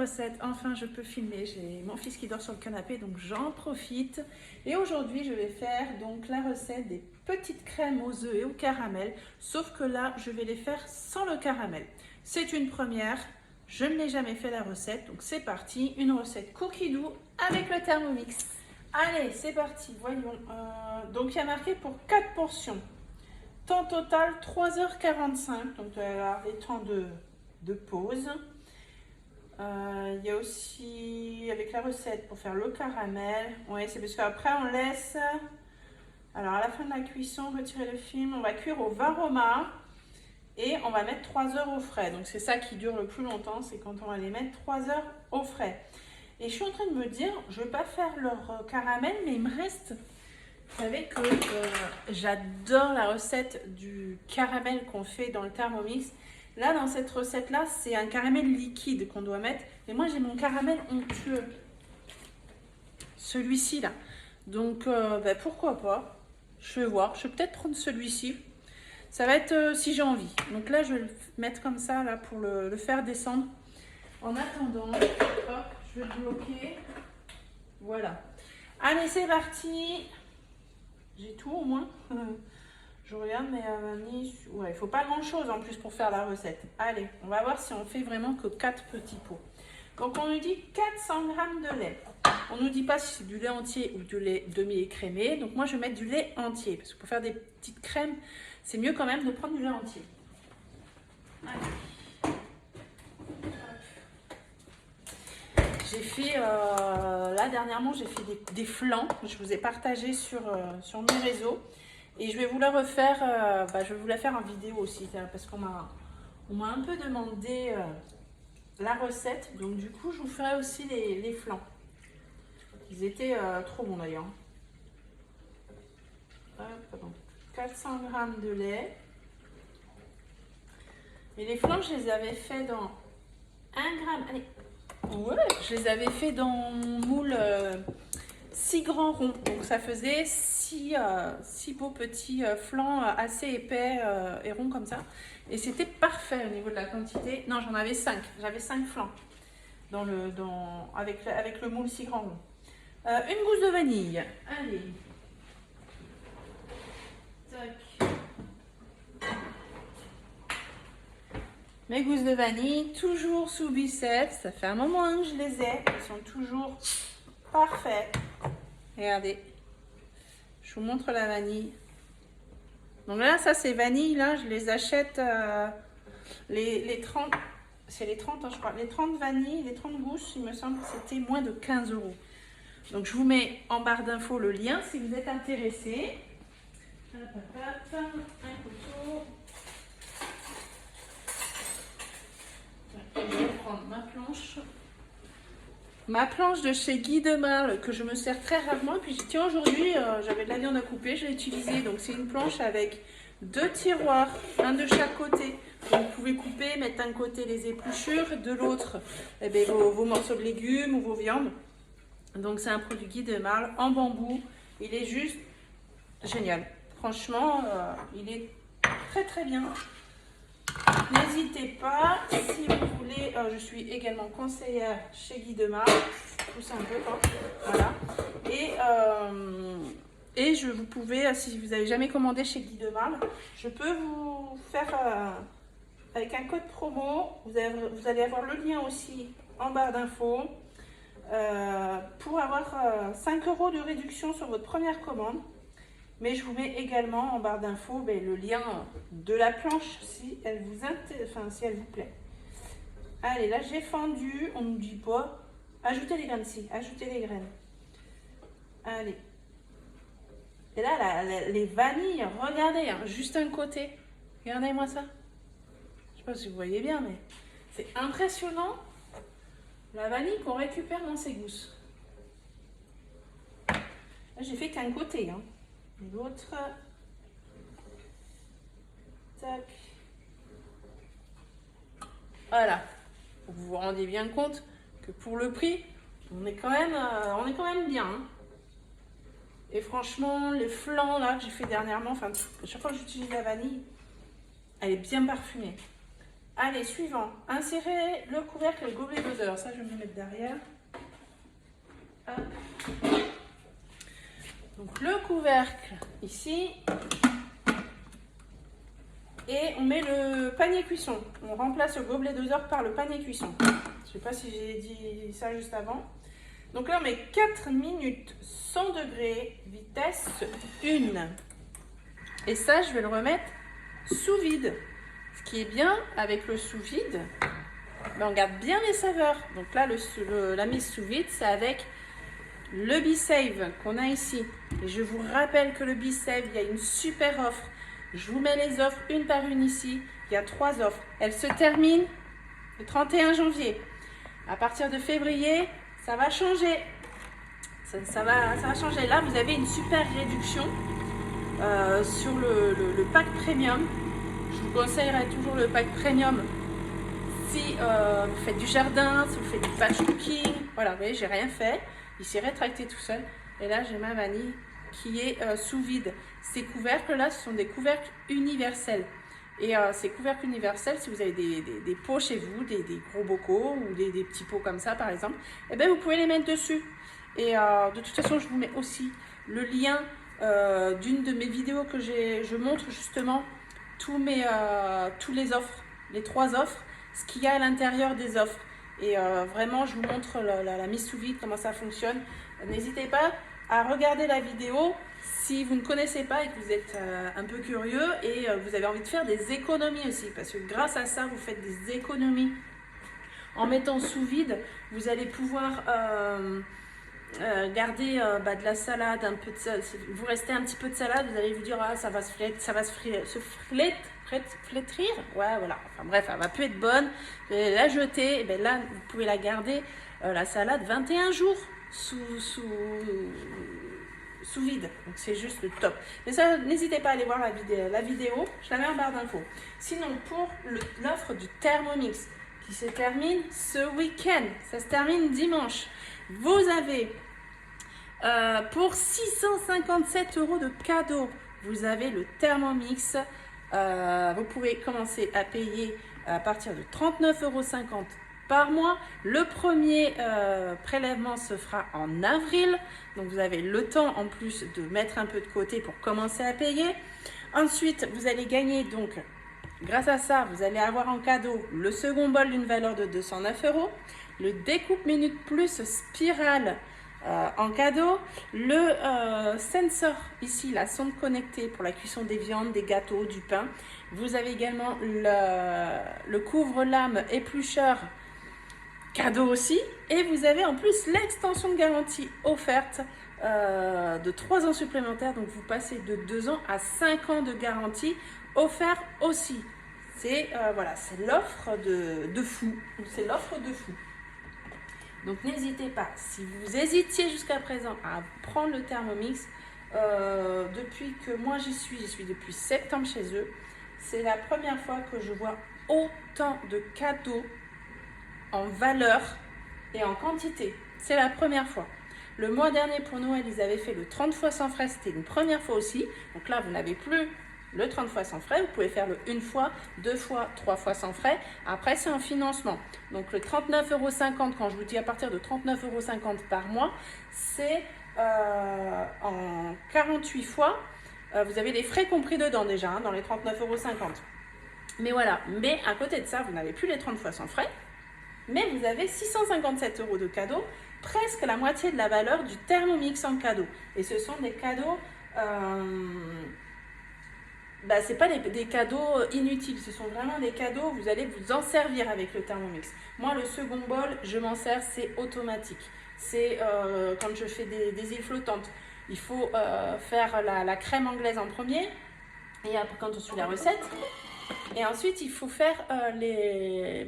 recette. Enfin, je peux filmer. J'ai mon fils qui dort sur le canapé, donc j'en profite. Et aujourd'hui, je vais faire donc la recette des petites crèmes aux œufs et au caramel. Sauf que là, je vais les faire sans le caramel. C'est une première. Je ne l'ai jamais fait la recette, donc c'est parti. Une recette cookie doux avec le Thermomix. Allez, c'est parti. Voyons. Donc, il y a marqué pour 4 portions. Temps total 3h45. Donc, il y a les temps de pause. Il y a aussi avec la recette pour faire le caramel. Oui, c'est parce qu'après on laisse. Alors à la fin de la cuisson, retirer le film. On va cuire au vin romain et on va mettre 3 heures au frais. Donc c'est ça qui dure le plus longtemps, c'est quand on va les mettre 3 heures au frais. Et je suis en train de me dire, je ne vais pas faire leur caramel, mais il me reste. Vous savez que j'adore la recette du caramel qu'on fait dans le Thermomix. Là, dans cette recette-là, c'est un caramel liquide qu'on doit mettre. Mais moi, j'ai mon caramel onctueux. Celui-ci, là. Donc, pourquoi pas. Je vais voir. Je vais peut-être prendre celui-ci. Ça va être si j'ai envie. Donc là, je vais le mettre comme ça, là, pour le faire descendre. En attendant, hop, je vais le bloquer. Voilà. Allez, c'est parti. J'ai tout au moins. Je regarde, mais ouais, il ne faut pas grand chose en plus pour faire la recette. Allez, on va voir si on fait vraiment que 4 petits pots. Donc on nous dit 400 g de lait. On ne nous dit pas si c'est du lait entier ou du lait demi-écrémé. Donc moi je vais mettre du lait entier. Parce que pour faire des petites crèmes, c'est mieux quand même de prendre du lait entier. Allez. J'ai fait, là dernièrement, j'ai fait des flans. Je vous ai partagé sur mes réseaux. Et je vais vous la refaire, je vais vous la faire en vidéo aussi, parce qu'on m'a un peu demandé la recette. Donc du coup, je vous ferai aussi les flans. Ils étaient trop bons d'ailleurs. 400 g de lait. Mais les flans, je les avais fait dans 1 gramme. Allez, ouais, je les avais fait dans mon moule 6 grands ronds. Donc ça faisait 6 beaux petits flans assez épais et ronds comme ça. Et c'était parfait au niveau de la quantité. Non, j'en avais 5. J'avais 5 flans avec le moule 6 grands ronds. Une gousse de vanille. Allez. Tac. Mes gousses de vanille, toujours sous biceps. Ça fait un moment que je les ai. Elles sont toujours parfaites. Regardez. Je vous montre la vanille. Donc là, ça c'est vanille. Là, je les achète les 30. C'est les 30, hein, je crois. Les 30 vanilles, les 30 gousses, il me semble que c'était moins de 15 €. Donc je vous mets en barre d'infos le lien si vous êtes intéressé. Un couteau. Je vais prendre ma planche de chez Guy de Marle que je me sers très rarement. Et puis tiens, aujourd'hui, j'avais de la viande à couper, je l'ai utilisée. Donc c'est une planche avec 2 tiroirs, un de chaque côté. Donc, vous pouvez couper, mettre d'un côté les épluchures, de l'autre vos morceaux de légumes ou vos viandes. Donc c'est un produit Guy de Marle en bambou. Il est juste génial. Franchement, il est très très bien. N'hésitez pas, si vous voulez, je suis également conseillère chez Guy de Marle, pousse un peu, hein, voilà. Et vous pouvez, si vous n'avez jamais commandé chez Guy de Marle, je peux vous faire, avec un code promo, vous allez avoir le lien aussi en barre d'infos, pour avoir 5 € de réduction sur votre première commande. Mais je vous mets également en barre d'infos le lien de la planche si elle vous plaît. Allez, là j'ai fendu, on ne nous dit pas. Ajoutez les graines, ajoutez les graines. Allez. Et là, les vanilles, regardez, hein, juste un côté. Regardez-moi ça. Je ne sais pas si vous voyez bien, mais c'est impressionnant la vanille qu'on récupère dans ces gousses. Là, j'ai fait qu'un côté, hein. L'autre, tac, voilà. Vous vous rendez bien compte que pour le prix, on est quand même bien. Hein. Et franchement, les flans là que j'ai fait dernièrement, enfin, chaque fois que j'utilise la vanille, elle est bien parfumée. Allez, suivant. Insérez le couvercle et le gobelet doseur. Ça, je vais me le mettre derrière. Hop. Donc, le couvercle ici. Et on met le panier cuisson. On remplace le gobelet doseur par le panier cuisson. Je ne sais pas si j'ai dit ça juste avant. Donc là, on met 4 minutes 100 degrés, vitesse 1. Et ça, je vais le remettre sous vide. Ce qui est bien avec le sous vide, ben on garde bien les saveurs. Donc là, la mise sous vide, c'est avec le B-Save qu'on a ici. Et je vous rappelle que le B-Save, il y a une super offre. Je vous mets les offres une par une ici. Il y a 3 offres. Elles se terminent le 31 janvier. À partir de février, ça va changer. Ça va changer. Là, vous avez une super réduction sur le pack premium. Je vous conseillerais toujours le pack premium si vous faites du jardin, si vous faites du patch cooking. Voilà, vous voyez, j'ai rien fait. Il s'est rétracté tout seul. Et là, j'ai ma vanille qui est sous vide. Ces couvercles-là, ce sont des couvercles universels. Et ces couvercles universels, si vous avez des pots chez vous, des gros bocaux ou des petits pots comme ça, par exemple, eh bien, vous pouvez les mettre dessus. Et de toute façon, je vous mets aussi le lien d'une de mes vidéos que je montre justement tous les offres, les 3 offres, ce qu'il y a à l'intérieur des offres. Et vraiment, je vous montre la mise sous vide, comment ça fonctionne. N'hésitez pas à regarder la vidéo si vous ne connaissez pas et que vous êtes un peu curieux et vous avez envie de faire des économies aussi. Parce que grâce à ça, vous faites des économies. En mettant sous vide, vous allez pouvoir garder de la salade, un peu de salade. Vous restez un petit peu de salade, vous allez vous dire ah, ça va se flétrir. Ouais, voilà. Enfin bref, elle va plus être bonne. Vous allez la jeter. Et bien là, vous pouvez la garder, la salade, 21 jours sous vide. Donc c'est juste le top. Mais ça, n'hésitez pas à aller voir la vidéo. Je la mets en barre d'infos. Sinon, pour l'offre du Thermomix qui se termine ce week-end, ça se termine dimanche. Vous avez pour 657 € de cadeau, vous avez le Thermomix. Vous pouvez commencer à payer à partir de 39,50 € par mois. Le premier prélèvement se fera en avril. Donc vous avez le temps en plus de mettre un peu de côté pour commencer à payer. Ensuite, vous allez gagner donc, grâce à ça, vous allez avoir en cadeau le second bol d'une valeur de 209 €, le découpe minute plus spirale en cadeau, le sensor ici, la sonde connectée pour la cuisson des viandes, des gâteaux, du pain. Vous avez également le couvre-lame éplucheur cadeau aussi, et vous avez en plus l'extension de garantie offerte de 3 ans supplémentaires. Donc vous passez de 2 ans à 5 ans de garantie offert aussi. C'est voilà, c'est l'offre de fou. C'est l'offre de fou. Donc n'hésitez pas, si vous hésitiez jusqu'à présent à prendre le Thermomix, depuis que moi j'y suis depuis septembre chez eux, c'est la première fois que je vois autant de cadeaux en valeur et en quantité. C'est la première fois. Le mois dernier pour Noël, ils avaient fait le 30 fois sans frais, c'était une première fois aussi. Donc là, vous n'avez plus le 30 fois sans frais, vous pouvez faire le 1 fois, 2 fois, 3 fois sans frais. Après, c'est en financement. Donc le 39,50 €, quand je vous dis à partir de 39,50 € par mois, c'est en 48 fois. Vous avez les frais compris dedans déjà, hein, dans les 39,50 €. Mais voilà, mais à côté de ça, vous n'avez plus les 30 fois sans frais, mais vous avez 657 € de cadeaux, presque la moitié de la valeur du Thermomix en cadeau. Et ce sont des cadeaux... ce n'est pas des cadeaux inutiles, ce sont vraiment des cadeaux, vous allez vous en servir avec le Thermomix. Moi, le second bol, je m'en sers, c'est automatique. C'est quand je fais des îles flottantes. Il faut faire la crème anglaise en premier, et après quand on suit la recette. Et ensuite, il faut faire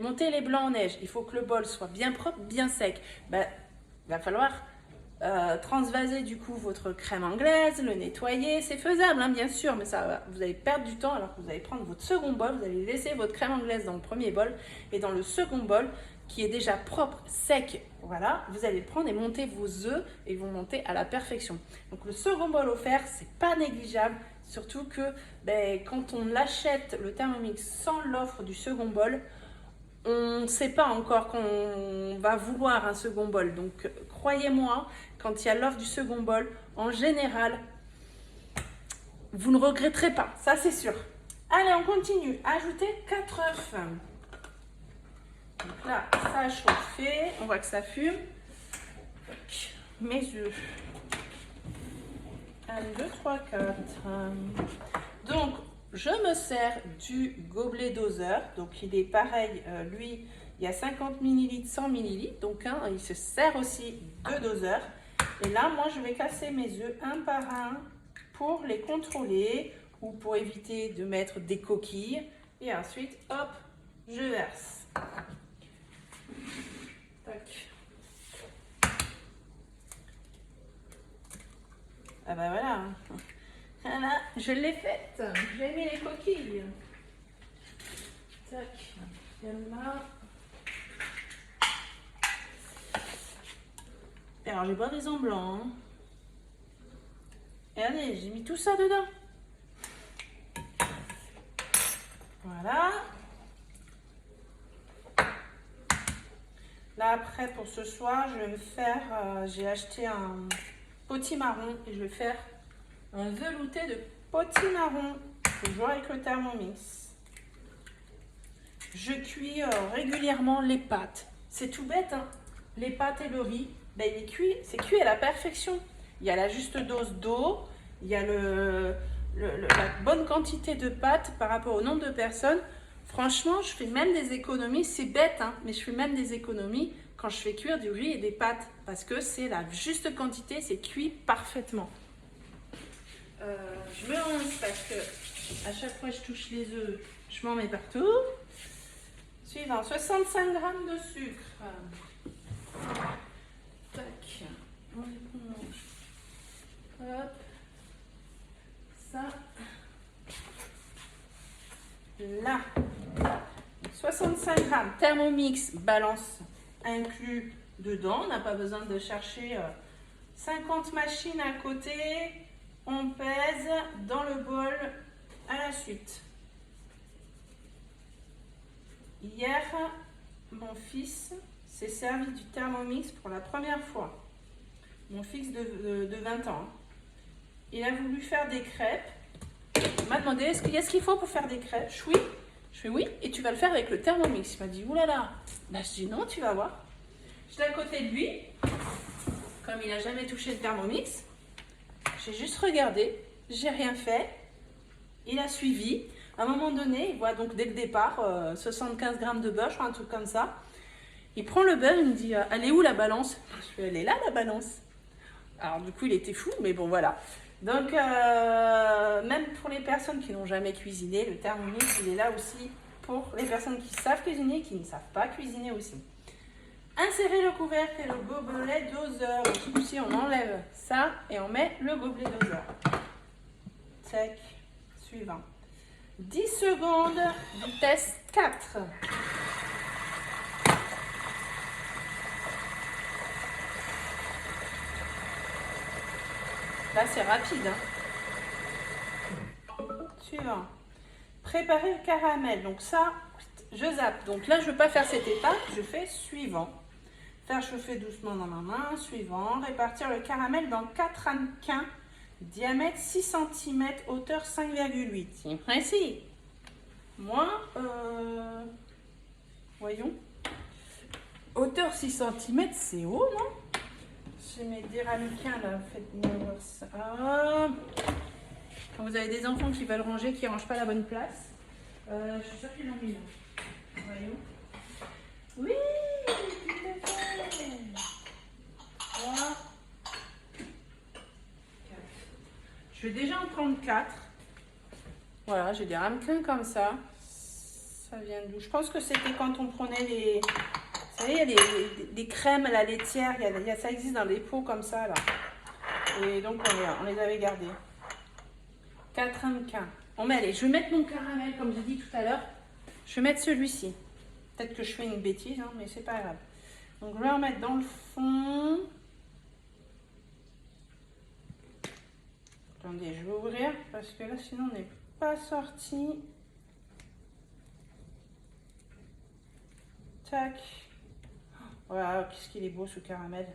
monter les blancs en neige. Il faut que le bol soit bien propre, bien sec. Il va falloir... transvaser du coup votre crème anglaise, le nettoyer, c'est faisable hein, bien sûr, mais ça, vous allez perdre du temps alors que vous allez prendre votre second bol, vous allez laisser votre crème anglaise dans le premier bol et dans le second bol qui est déjà propre, sec, voilà, vous allez prendre et monter vos œufs et ils vont monter à la perfection. Donc le second bol offert, c'est pas négligeable, surtout que quand on l'achète le Thermomix sans l'offre du second bol, on ne sait pas encore qu'on va vouloir un second bol. Donc, croyez-moi, quand il y a l'offre du second bol, en général, vous ne regretterez pas. Ça, c'est sûr. Allez, on continue. Ajoutez 4 œufs. Donc là, ça a chauffé. On voit que ça fume. Donc, mes œufs. 1, 2, 3, 4. Donc, je me sers du gobelet doseur. Donc, il est pareil. Lui, il y a 50 ml, 100 ml. Donc, il se sert aussi de doseur. Et là, moi, je vais casser mes œufs un par un pour les contrôler ou pour éviter de mettre des coquilles. Et ensuite, hop, je verse. Tac. Ah bah voilà. Voilà, je l'ai faite. J'ai mis les coquilles. Tac. Il y en a. Alors, j'ai pas des en blanc. Hein. Regardez, j'ai mis tout ça dedans. Voilà. Là, après, pour ce soir, je vais me faire... j'ai acheté un potimarron et je vais faire un velouté de potimarron. Toujours avec le Thermomix. Je cuis régulièrement les pâtes. C'est tout bête, hein. Les pâtes et le riz, ben, c'est cuit à la perfection. Il y a la juste dose d'eau, il y a la bonne quantité de pâtes par rapport au nombre de personnes. Franchement, je fais même des économies, c'est bête, hein, mais je fais même des économies quand je fais cuire du riz et des pâtes parce que c'est la juste quantité, c'est cuit parfaitement. Je me rince parce que à chaque fois que je touche les œufs, je m'en mets partout. Suivant, 65 g de sucre. Tac, on éponge. Hop, ça, là. 65 g, Thermomix, balance inclus dedans. On n'a pas besoin de chercher 50 machines à côté. On pèse dans le bol à la suite. Hier, mon fils s'est servi du Thermomix pour la première fois. Mon fils de 20 ans. Il a voulu faire des crêpes. Il m'a demandé, est-ce qu'il faut pour faire des crêpes? Oui. Je fais oui, et tu vas le faire avec le Thermomix. Il m'a dit, oulala. Ben, je dis non, tu vas voir. J'étais à côté de lui. Comme il n'a jamais touché le Thermomix, j'ai juste regardé. J'ai rien fait. Il a suivi. À un moment donné, il voit donc dès le départ 75 g de beurre, je crois, un truc comme ça. Il prend le beurre, il me dit, elle est où la balance? Je fais, elle est là la balance. Alors du coup, il était fou, mais bon, voilà. Donc, même pour les personnes qui n'ont jamais cuisiné, le Thermomix, il est là aussi pour les personnes qui savent cuisiner et qui ne savent pas cuisiner aussi. Insérez le couvercle et le gobelet doseur. Donc, ici, on enlève ça et on met le gobelet doseur. Tac, suivant. 10 secondes, vitesse 4. Là, c'est rapide. Hein. Suivant. Préparer le caramel. Donc ça, je zappe. Donc là, je ne veux pas faire cette étape. Je fais suivant. Faire chauffer doucement dans ma main. Suivant. Répartir le caramel dans 4 ramequins. Diamètre 6 cm, hauteur 5,8. C'est précis. Moi, voyons. Hauteur 6 cm, c'est haut, non? Je mets des ramequins là, faites-moi voir ça. Quand vous avez des enfants qui veulent ranger, qui ne rangent pas la bonne place, je suis sûre qu'ils l'ont mis là. Voyons. Oui, tout à fait. 3, 4. Je vais déjà en prendre 4. Voilà, j'ai des ramequins comme ça. Ça vient d'où? Je pense que c'était quand on prenait les... Vous savez, il y a des crèmes à la laitière, ça existe dans des pots comme ça, là. Et donc, on les avait gardés. 4 ramequins. On met, allez, je vais mettre mon caramel, comme j'ai dit tout à l'heure. Je vais mettre celui-ci. Peut-être que je fais une bêtise, hein, mais c'est pas grave. Donc, je vais en mettre dans le fond. Attendez, je vais ouvrir, parce que là, sinon, on n'est pas sorti. Tac. Voilà, qu'est-ce qu'il est beau ce caramel.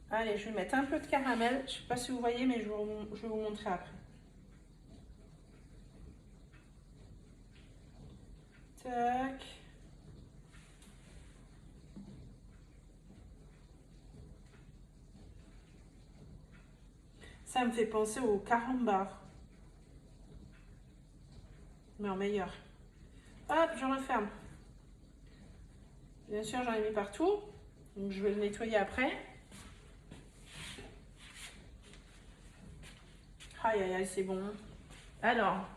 Allez, je vais mettre un peu de caramel. Je ne sais pas si vous voyez, mais je vais vous montrer après. Tac. Ça me fait penser au carambar. Mais en meilleur. Hop, je referme. Bien sûr, j'en ai mis partout. Donc, je vais le nettoyer après. Aïe, aïe, aïe, c'est bon. Alors,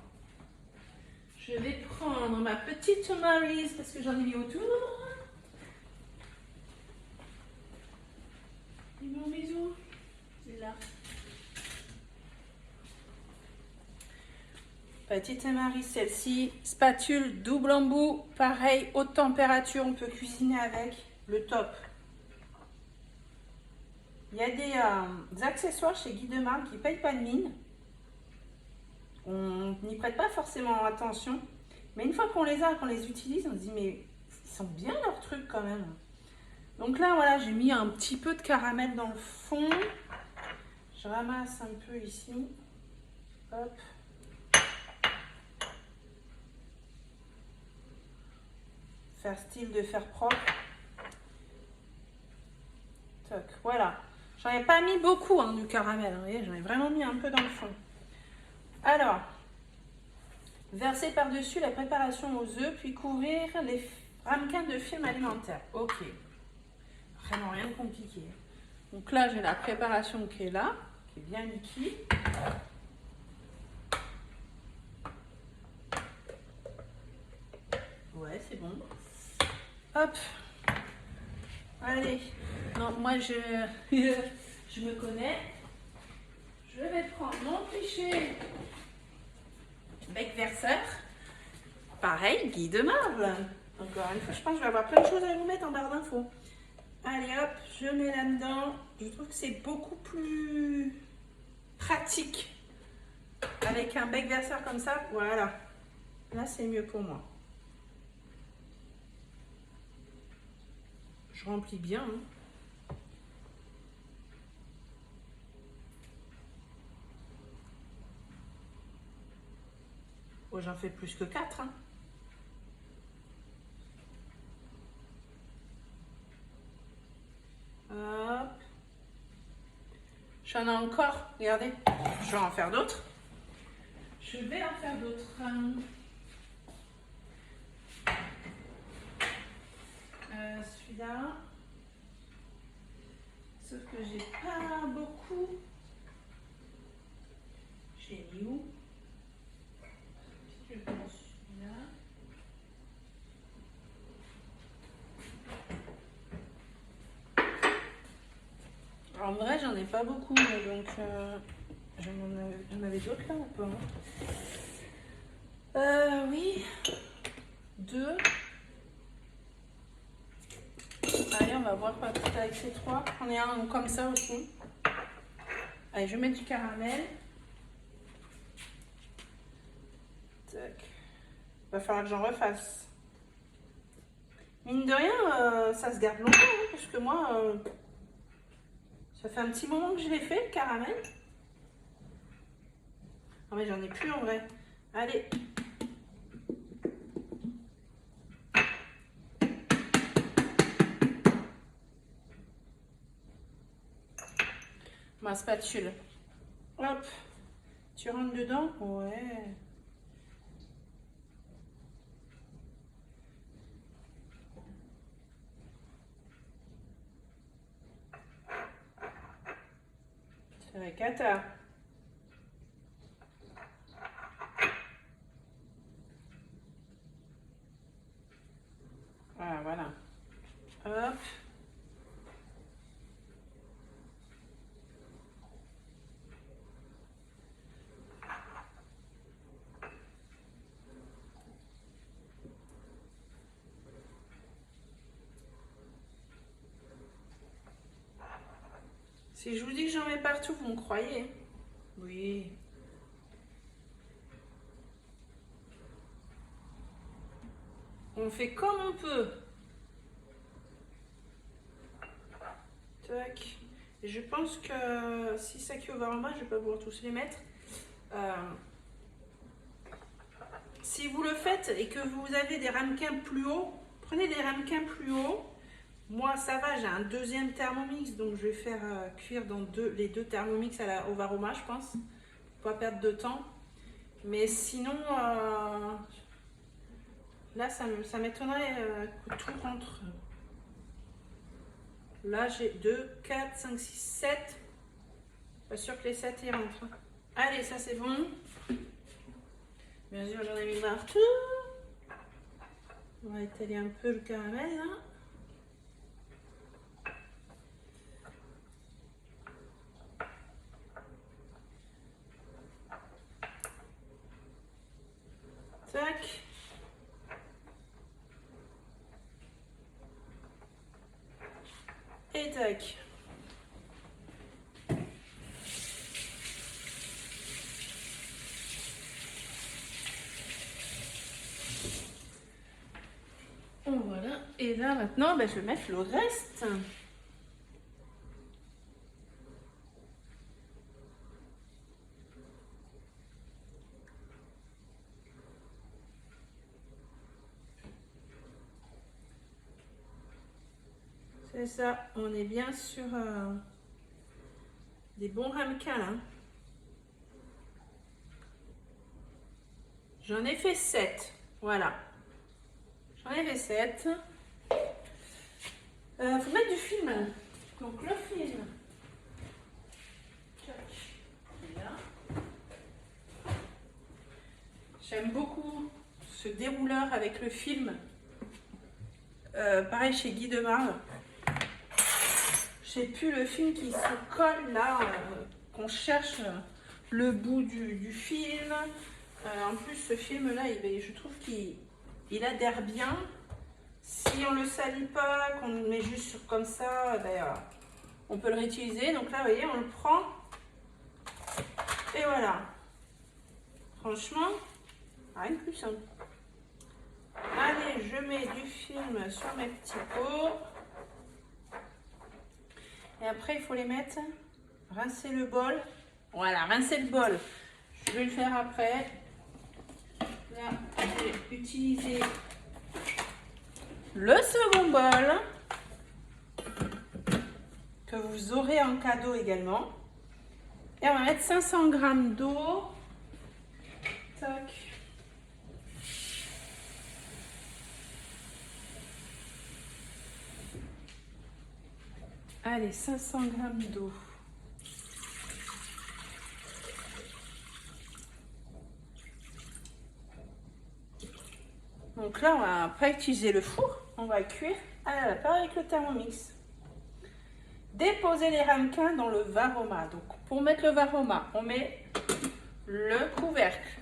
je vais prendre ma petite Mary's parce que j'en ai mis autour. Et mon bisou, c'est là. Petite Mary's, celle-ci. Spatule double embout. Pareil, haute température, on peut cuisiner avec. Le top. Il y a des accessoires chez Guy Demarle qui ne payent pas de mine. On n'y prête pas forcément attention. Mais une fois qu'on les a, qu'on les utilise, on se dit mais ils sont bien leurs trucs quand même. Donc là, voilà, j'ai mis un petit peu de caramel dans le fond. Je ramasse un peu ici. Hop. Faire style de faire propre. Toc, voilà. J'en ai pas mis beaucoup hein, du caramel. Vous voyez, j'en ai vraiment mis un peu dans le fond. Alors, verser par-dessus la préparation aux œufs, puis couvrir les ramequins de film alimentaire. Ok. Vraiment rien de compliqué. Donc là, j'ai la préparation qui est là, qui est bien liquide. Ouais, c'est bon. Hop. Allez. Non, moi, je me connais. Je vais prendre mon cliché bec verseur. Pareil, Guy Demarle. Encore une fois, je pense que je vais avoir plein de choses à vous mettre en barre d'infos. Allez hop, je mets là-dedans. Je trouve que c'est beaucoup plus pratique avec un bec verseur comme ça. Voilà. Là, c'est mieux pour moi. Je remplis bien. Hein. Oh, j'en fais plus que 4. Hein. Hop. J'en ai encore. Regardez. Je vais en faire d'autres. Je vais en faire d'autres. Celui-là. Sauf que j'ai pas beaucoup. J'ai mis où? Je prends celui-là. En vrai, j'en ai pas beaucoup, donc j'en avais d'autres là ou pas? Oui, 2. Allez, on va voir peut-être avec ces 3. J'en ai un comme ça aussi. Allez, je mets du caramel. Tac. Va falloir que j'en refasse. Mine de rien, ça se garde longtemps, hein, parce que moi, ça fait un petit moment que je l'ai fait, le caramel. Non mais j'en ai plus en vrai. Allez. Ma spatule. Hop. Tu rentres dedans? Ouais. C'est la cata. Ah, voilà. Hop. Si je vous dis que j'en mets partout, vous me croyez? Oui. On fait comme on peut. Tac. Et je pense que si ça cuit au varoma, je vais pas pouvoir tous les mettre. Si vous le faites et que vous avez des ramequins plus hauts, prenez des ramequins plus hauts. Moi, ça va, j'ai un deuxième Thermomix, donc je vais faire cuire dans les deux Thermomix au varoma, je pense. Pour pas perdre de temps. Mais sinon, là, ça m'étonnerait que tout rentre. Là, j'ai 2, 4, 5, 6, 7. Pas sûr que les 7 y rentrent. Allez, ça c'est bon. Bien sûr, j'en ai mis partout. On va étaler un peu le caramel là. Tac. Et tac. Voilà. Et là maintenant, je vais mettre le reste. C'est ça, on est bien sur des bons ramequins là. J'en ai fait 7, voilà. J'en ai fait 7. Faut mettre du film. Donc le film. J'aime beaucoup ce dérouleur avec le film. Pareil chez Guy Demarle. Je sais plus, le film qui se colle là, qu'on cherche le bout du film. En plus, ce film-là, je trouve qu'il adhère bien. Si on ne le salit pas, qu'on le met juste comme ça, on peut le réutiliser. Donc là, vous voyez, on le prend. Et voilà. Franchement, rien de plus simple. Allez, je mets du film sur mes petits pots. Et après, il faut les mettre, rincer le bol. Voilà, rincer le bol. Je vais le faire après. Là, je vais utiliser le second bol que vous aurez en cadeau également. Et on va mettre 500 g d'eau. Tac. Allez, 500 g d'eau. Donc là, on va pas utiliser le four, on va cuire à la vapeur avec le Thermomix. Déposer les ramequins dans le varoma. Donc pour mettre le varoma, on met le couvercle.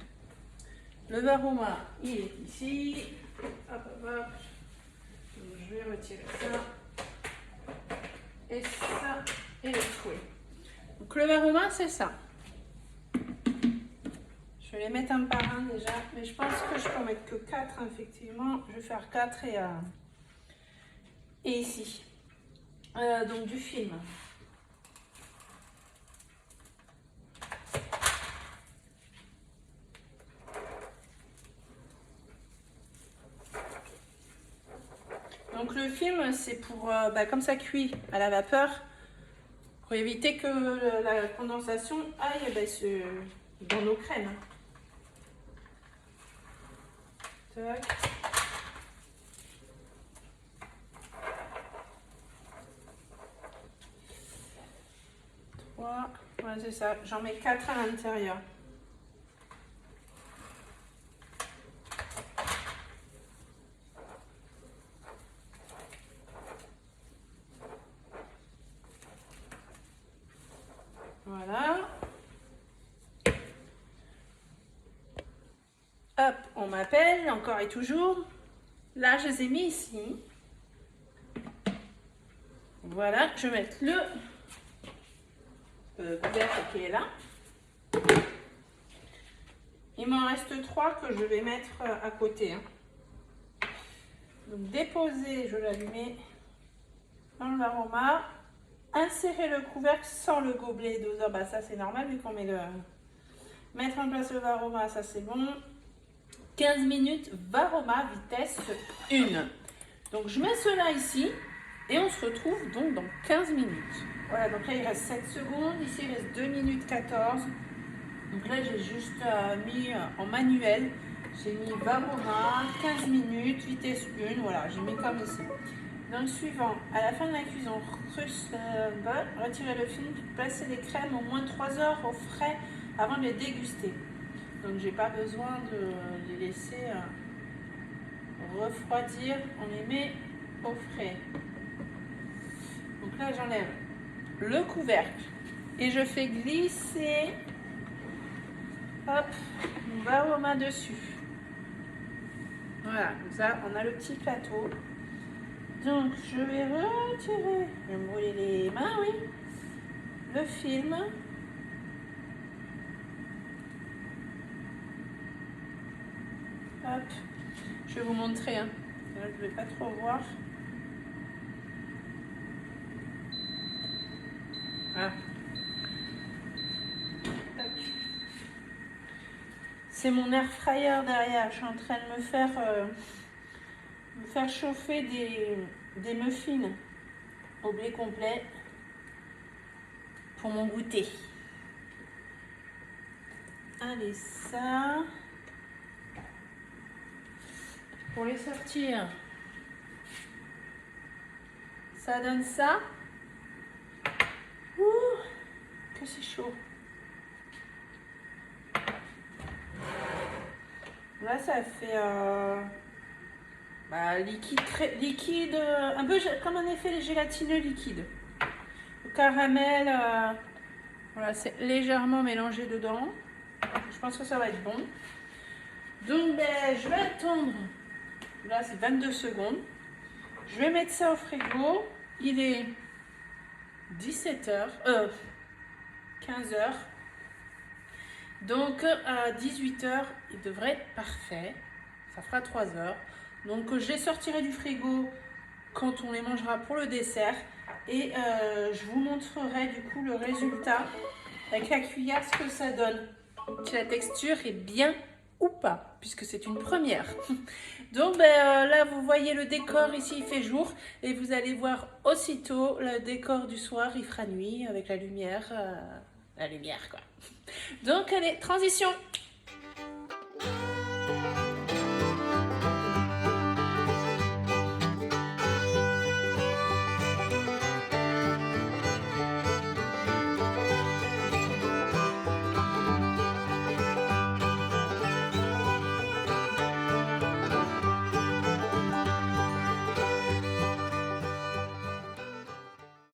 Le varoma, il est ici. Hop, hop, hop. Donc, je vais retirer ça. Et ça, et le fouet. Donc le varoma, c'est ça. Je vais les mettre un par un déjà, mais je pense que je peux en mettre que 4, effectivement. Je vais faire 4 et ici. Donc du film. Donc le film, c'est pour, comme ça cuit à la vapeur, pour éviter que la condensation aille dans nos crèmes. Tac. Voilà, c'est ça. J'en mets 4 à l'intérieur. Voilà. Hop, on m'appelle, encore et toujours. Là, je les ai mis ici. Voilà, je vais mettre le couvercle qui est là. Il m'en reste 3 que je vais mettre à côté. Hein. Donc déposer, je l'allume dans le varoma. insérer le couvercle sans le gobelet doseur. Bah ça c'est normal vu qu'on met le... Mettre en place le Varoma, ça c'est bon. 15 minutes, Varoma, vitesse 1. Donc je mets cela ici et on se retrouve donc dans 15 minutes. Voilà, donc là il reste 7 secondes, ici il reste 2 minutes 14. Donc là j'ai juste mis en manuel, j'ai mis Varoma, 15 minutes, vitesse 1, voilà, j'ai mis comme ici. Dans le suivant, à la fin de la cuisson, retirez le film, placez les crèmes au moins 3 heures au frais avant de les déguster. Donc j'ai pas besoin de les laisser refroidir, on les met au frais. Donc là j'enlève le couvercle et je fais glisser hop, mon Varoma dessus. Voilà, comme ça on a le petit plateau. Donc je vais retirer, je vais me brûler les mains, oui, le film. Hop, je vais vous montrer, hein. Là, je ne vais pas trop voir. Voilà. C'est mon air fryer derrière. Je suis en train de me faire chauffer des muffins au blé complet pour mon goûter. Allez, ça. Pour les sortir, ça donne ça. Ouh, que c'est chaud. Là, ça fait liquide, un peu comme un effet gélatineux liquide. Le caramel, voilà, c'est légèrement mélangé dedans. Je pense que ça va être bon. Donc, ben, je vais attendre. Là, c'est 22 secondes. Je vais mettre ça au frigo. Il est 17h, 15h. Donc, à 18h, il devrait être parfait. Ça fera 3 heures. Donc, je les sortirai du frigo quand on les mangera pour le dessert. Et je vous montrerai du coup le résultat avec la cuillère, ce que ça donne. Si la texture est bien ou pas, puisque c'est une première. Donc là, vous voyez le décor, ici il fait jour, et vous allez voir aussitôt le décor du soir, il fera nuit avec la lumière quoi. Donc allez, transition.